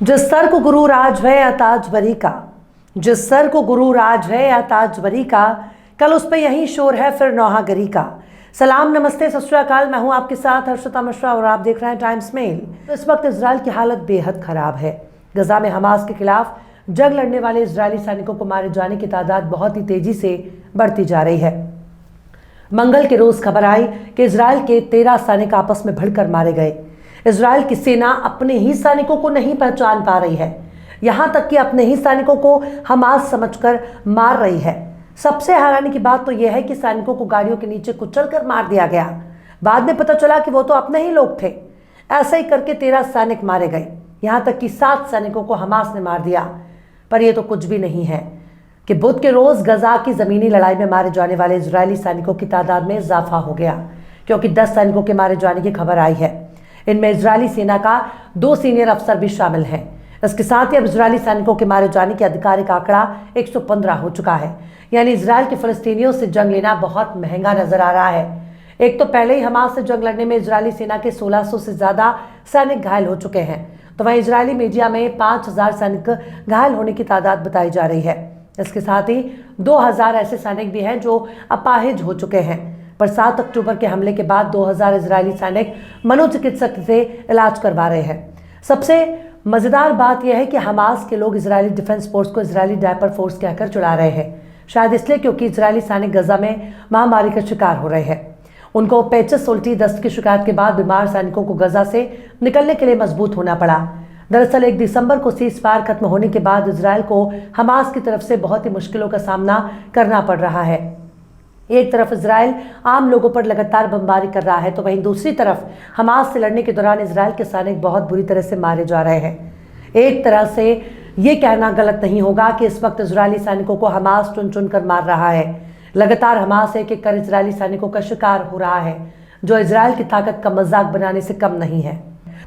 जिस सर को गुरु राज है या ताजबरी का, जिस सर को गुरु राज है या ताजबरी का, कल उस पे यही शोर है फिर नौहागरी का। सलाम, नमस्ते, सत श्री अकाल। मैं हूं आपके साथ हर्षिता मिश्रा और आप देख रहे हैं टाइम्स मेल। तो इस वक्त इजराइल की हालत बेहद खराब है। गजा में हमास के खिलाफ जंग लड़ने वाले इजरायली सैनिकों को मारे जाने की तादाद बहुत ही तेजी से बढ़ती जा रही है। मंगल के रोज खबर आई कि इजराइल के 13 सैनिक आपस में भिड़कर मारे गए। इजराइल की सेना अपने ही सैनिकों को नहीं पहचान पा रही है, यहां तक कि अपने ही सैनिकों को हमास समझकर मार रही है। सबसे हैरानी की बात तो यह है कि सैनिकों को गाड़ियों के नीचे कुचलकर मार दिया गया। बाद में पता चला कि वो तो अपने ही लोग थे। ऐसे ही करके 13 सैनिक मारे गए, यहां तक कि 7 सैनिकों को हमास ने मार दिया। पर यह तो कुछ भी नहीं है कि बुध के रोज गजा की जमीनी लड़ाई में मारे जाने वाले इजरायली सैनिकों की तादाद में इजाफा हो गया, क्योंकि 10 सैनिकों के मारे जाने की खबर आई है। इनमें इजरायली सेना का 2 सीनियर अफसर भी शामिल हैं। इसके साथ ही अब इजरायली सैनिकों के मारे जाने की आधिकारिक आंकड़ा 115 हो चुका है। यानी इजराइल के फिलिस्तीनियों से जंग लेना बहुत महंगा नजर आ रहा है। एक तो पहले ही हमास से जंग लड़ने में इजरायली सेना के 1600 से ज्यादा सैनिक घायल हो चुके हैं, तो वहीं इजरायली मीडिया में 5000 सैनिक घायल होने की तादाद बताई जा रही है। इसके साथ ही 2000 ऐसे सैनिक भी हैं जो अपाहिज हो चुके हैं। पर 7 अक्टूबर के हमले के बाद 2000 इजरायली सैनिक मनोचिकित्सक से इलाज करवा रहे हैं। सबसे मजेदार बात यह है कि हमास के लोग इजरायली डिफेंस फोर्स को इजरायली डायपर फोर्स कहकर चुरा रहे हैं, शायद इसलिए क्योंकि इजरायली सैनिक गजा में महामारी का शिकार हो रहे हैं। उनको पेचिस, उल्टी, दस्त की शिकायत के बाद बीमार सैनिकों को गजा से निकलने के लिए मजबूत होना पड़ा। दरअसल 1 दिसंबर को सीज़फायर खत्म होने के बाद इजराइल को हमास की तरफ से बहुत ही मुश्किलों का सामना करना पड़ रहा है। एक तरफ इजराइल आम लोगों पर लगातार बमबारी कर रहा है, तो वहीं दूसरी तरफ हमास से लड़ने के दौरान इजराइल के सैनिक बहुत बुरी तरह से मारे जा रहे हैं। एक तरह से ये कहना गलत नहीं होगा कि इस वक्त इजरायली सैनिकों को हमास चुन चुन कर मार रहा है। लगातार हमास एक एक कर इजरायली सैनिकों का शिकार हो रहा है, जो इजराइल की ताकत का मजाक बनाने से कम नहीं है।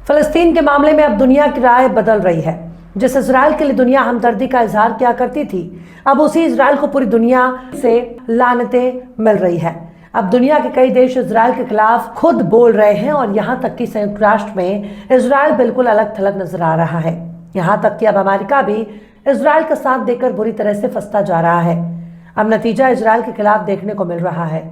फिलिस्तीन के मामले में अब दुनिया की राय बदल रही है। जिस इजराइल के लिए दुनिया हमदर्दी का इजहार किया करती थी, अब उसी इजराइल को पूरी दुनिया से लानतें मिल रही है। अब दुनिया के कई देश इजराइल के खिलाफ खुद बोल रहे हैं और यहाँ तक कि संयुक्त राष्ट्र में इजराइल बिल्कुल अलग थलग नजर आ रहा है। यहाँ तक कि अब अमेरिका भी इजराइल का साथ देकर बुरी तरह से फंसता जा रहा है। अब नतीजा इजराइल के खिलाफ देखने को मिल रहा है।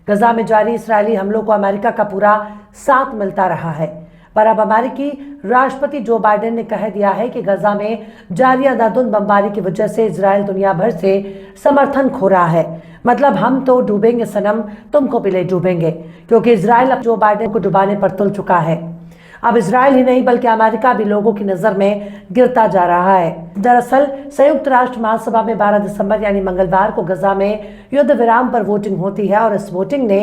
गजा में जारी इजरायली हमलों को अमेरिका का पूरा साथ मिलता रहा है, पर अब अमेरिकी राष्ट्रपति जो बाइडेन ने कह दिया है कि गजा में जारी अंधाधुंध बमबारी की वजह से इजराइल दुनिया भर से समर्थन खो रहा है। मतलब हम तो डूबेंगे सनम, तुमको भी ले डूबेंगे, क्योंकि इजराइल अब जो बाइडेन को डुबाने पर तुल चुका है। अब इजराइल ही नहीं बल्कि अमेरिका भी लोगों की नजर में गिरता जा रहा है। दरअसल संयुक्त राष्ट्र महासभा में 12 दिसंबर यानी मंगलवार को गजा में युद्ध विराम पर वोटिंग होती है और इस वोटिंग ने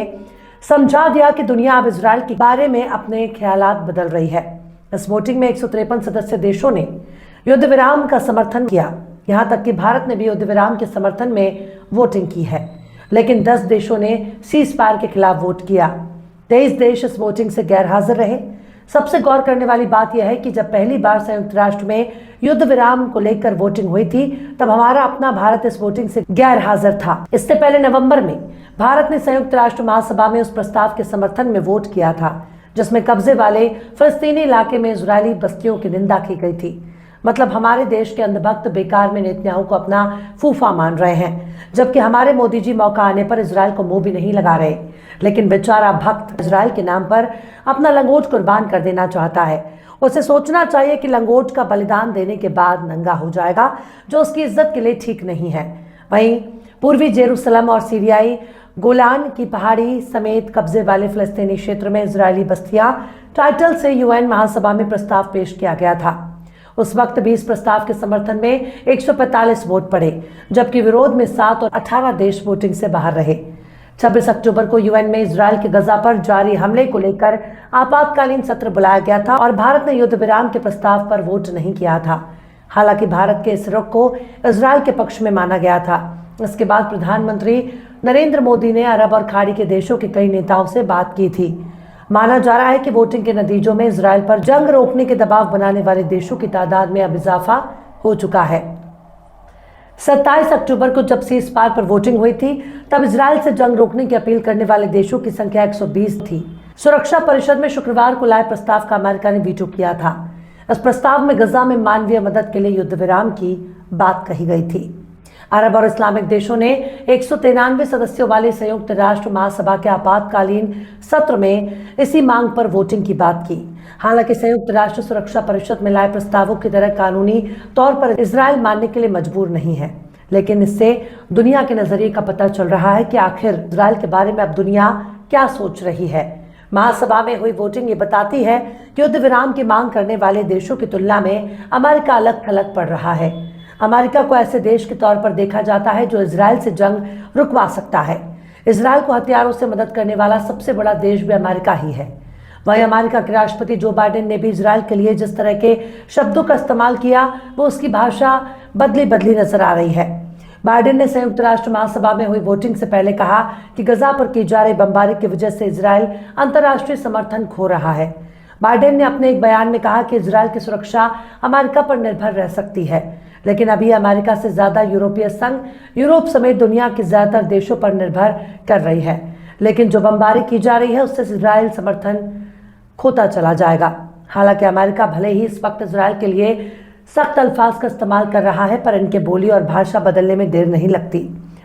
समझा दिया कि दुनिया अब इजराइल के बारे में अपने ख्यालात बदल रही है। इस वोटिंग में 153 सदस्य देशों ने युद्ध विराम का समर्थन किया। यहां तक कि भारत ने भी युद्ध विराम के समर्थन में वोटिंग की है, लेकिन 10 देशों ने सीज़फायर के खिलाफ वोट किया। 23 देश इस वोटिंग से गैर हाजिर रहे। सबसे गौर करने वाली बात यह है कि जब पहली बार संयुक्त राष्ट्र में युद्ध विराम को लेकर वोटिंग हुई थी, तब हमारा अपना भारत इस वोटिंग से गैर हाजिर था। इससे पहले नवंबर में भारत ने संयुक्त राष्ट्र महासभा में उस प्रस्ताव के समर्थन में वोट किया था, जिसमें कब्जे वाले फिलिस्तीनी इलाके में इजरायली बस्तियों की निंदा की गई थी। मतलब हमारे देश के अंधभक्त बेकार में नेतन्याहू को अपना फूफा मान रहे हैं, जबकि हमारे मोदी जी मौका आने पर इजराइल को मुंह भी नहीं लगा रहे। लेकिन बेचारा भक्त इजराइल के नाम पर अपना लंगोट कुर्बान कर देना चाहता है। उसे सोचना चाहिए कि लंगोट का बलिदान देने के बाद नंगा हो जाएगा, जो उसकी इज्जत के लिए ठीक नहीं है। वहीं पूर्वी जेरूसलम और सीरियाई गोलान की पहाड़ी समेत कब्जे वाले फिलिस्तीनी क्षेत्र में इजरायली बस्तियां टाइटल से यूएन महासभा में प्रस्ताव पेश किया गया था। उस वक्त भी इस प्रस्ताव के समर्थन में 145 वोट पड़े, जबकि विरोध में 7 और 18 देश वोटिंग से बाहर रहे। 26 अक्टूबर को यूएन में इजराइल के गजा पर जारी हमले को लेकर आपातकालीन सत्र बुलाया गया था और भारत ने युद्ध विराम के प्रस्ताव पर वोट नहीं किया था। हालांकि भारत के इस रुख को इजराइल के पक्ष में माना गया था। इसके बाद प्रधानमंत्री नरेंद्र मोदी ने अरब और खाड़ी के देशों के कई नेताओं से बात की थी। माना जा रहा है कि वोटिंग के नतीजों में इजराइल पर जंग रोकने के दबाव बनाने वाले देशों की तादाद में अब इजाफा हो चुका है। 27 अक्टूबर को जब सीज़फायर पर वोटिंग हुई थी, तब इजराइल से जंग रोकने की अपील करने वाले देशों की संख्या 120 थी। सुरक्षा परिषद में शुक्रवार को लाए प्रस्ताव का अमेरिका ने वीटो किया था। इस प्रस्ताव में गजा में मानवीय मदद के लिए युद्ध विराम की बात कही गई थी। अरब और इस्लामिक देशों ने 193 सदस्यों वाली संयुक्त राष्ट्र महासभा के आपातकालीन सत्र में इसी मांग पर वोटिंग की बात की। हालांकि संयुक्त राष्ट्र सुरक्षा परिषद में लाए प्रस्तावों की तरह कानूनी तौर पर इजराइल मानने के लिए मजबूर नहीं है, लेकिन इससे दुनिया के नजरिए का पता चल रहा है कि आखिर इजराइल के बारे में अब दुनिया क्या सोच रही है। महासभा में हुई वोटिंग ये बताती है कि युद्ध विराम की मांग करने वाले देशों की तुलना में अमेरिका अलग थलग पड़ रहा है। अमेरिका को ऐसे देश के तौर पर देखा जाता है जो इजराइल से जंग रुकवा सकता है। इजराइल को हथियारों से मदद करने वाला सबसे बड़ा देश भी अमेरिका ही है। वहीं अमेरिका के राष्ट्रपति जो बाइडेन ने भी इजराइल के लिए जिस तरह के शब्दों का इस्तेमाल किया, वो उसकी भाषा बदली बदली नजर आ रही है। बाइडेन ने संयुक्त राष्ट्र महासभा में हुई वोटिंग से पहले कहा कि गजा पर की जा रही बमबारी की वजह से इजराइल अंतर्राष्ट्रीय समर्थन खो रहा है। बाइडेन ने अपने एक बयान में कहा कि इजराइल की सुरक्षा अमेरिका पर निर्भर रह सकती है, लेकिन अभी अमेरिका से ज्यादा यूरोपीय संघ, यूरोप समेत दुनिया के ज्यादातर देशों पर निर्भर कर रही है। लेकिन जो बमबारी की जा रही है उससे इजराइल समर्थन खोता चला जाएगा। हालांकि अमेरिका भले ही इस वक्त इजराइल के लिए सख्त अल्फाज का इस्तेमाल कर रहा है, पर इनके बोली और भाषा बदलने में देर नहीं लगती।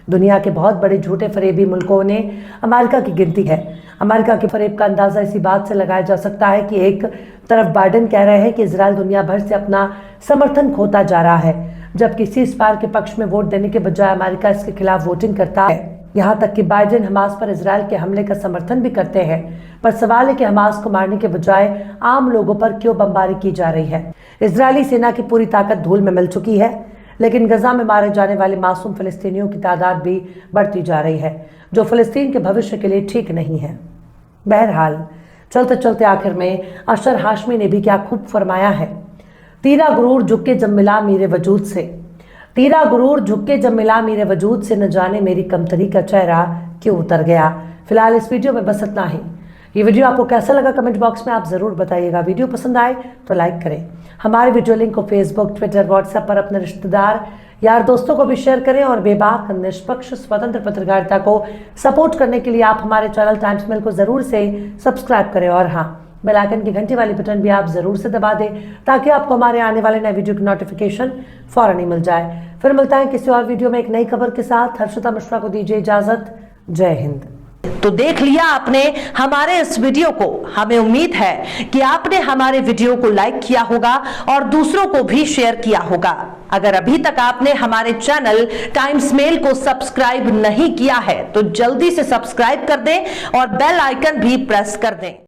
दुनिया के बहुत बड़े झूठे फरेबी मुल्कों ने अमेरिका की गिनती है। अमेरिका के फरेब का अंदाजा इसी बात से लगाया जा सकता है कि एक तरफ बाइडेन कह रहे हैं कि इजराइल दुनिया भर से अपना समर्थन खोता जा रहा है, जबकि सीज़फायर के पक्ष में वोट देने के बजाय अमेरिका इसके खिलाफ वोटिंग करता है। यहाँ तक कि बाइडेन हमास पर इजराइल के हमले का समर्थन भी करते हैं, पर सवाल है कि हमास को मारने के बजाय आम लोगों पर क्यों बमबारी की जा रही है। इजरायली सेना की पूरी ताकत धूल में मिल चुकी है, लेकिन गजा में मारे जाने वाले मासूम फिलिस्तीनियों की तादाद भी बढ़ती जा रही है, जो फिलिस्तीन के भविष्य के लिए ठीक नहीं है। बहरहाल चलते चलते आखिर में अशर हाशमी ने भी क्या खूब फरमाया है, तीरा गुरूर झुके जब मिला मेरे वजूद से, तीरा गुरूर झुके जब मिला मेरे वजूद से, न जाने मेरी कमतरी का चेहरा क्यों उतर गया। फिलहाल इस वीडियो में बस इतना ही। ये वीडियो आपको कैसा लगा कमेंट बॉक्स में आप जरूर बताइएगा। वीडियो पसंद आए तो लाइक करें। हमारे वीडियो लिंक को फेसबुक, ट्विटर, व्हाट्सएप पर अपने रिश्तेदार, यार दोस्तों को भी शेयर करें और बेबाक, निष्पक्ष, स्वतंत्र पत्रकारिता को सपोर्ट करने के लिए आप हमारे चैनल टाइम्स मेल को जरूर से सब्सक्राइब करें और हाँ, बेल आइकन की घंटी वाली बटन भी आप जरूर से दबा दें ताकि आपको हमारे आने वाले नए वीडियो की नोटिफिकेशन फौरन ही मिल जाए। फिर मिलता है किसी और वीडियो में एक नई खबर के साथ। हर्षिता मिश्रा को दीजिए इजाजत। जय हिंद। तो देख लिया आपने हमारे इस वीडियो को। हमें उम्मीद है कि आपने हमारे वीडियो को लाइक किया होगा और दूसरों को भी शेयर किया होगा। अगर अभी तक आपने हमारे चैनल टाइम्स मेल को सब्सक्राइब नहीं किया है तो जल्दी से सब्सक्राइब कर दें और बेल आइकन भी प्रेस कर दें।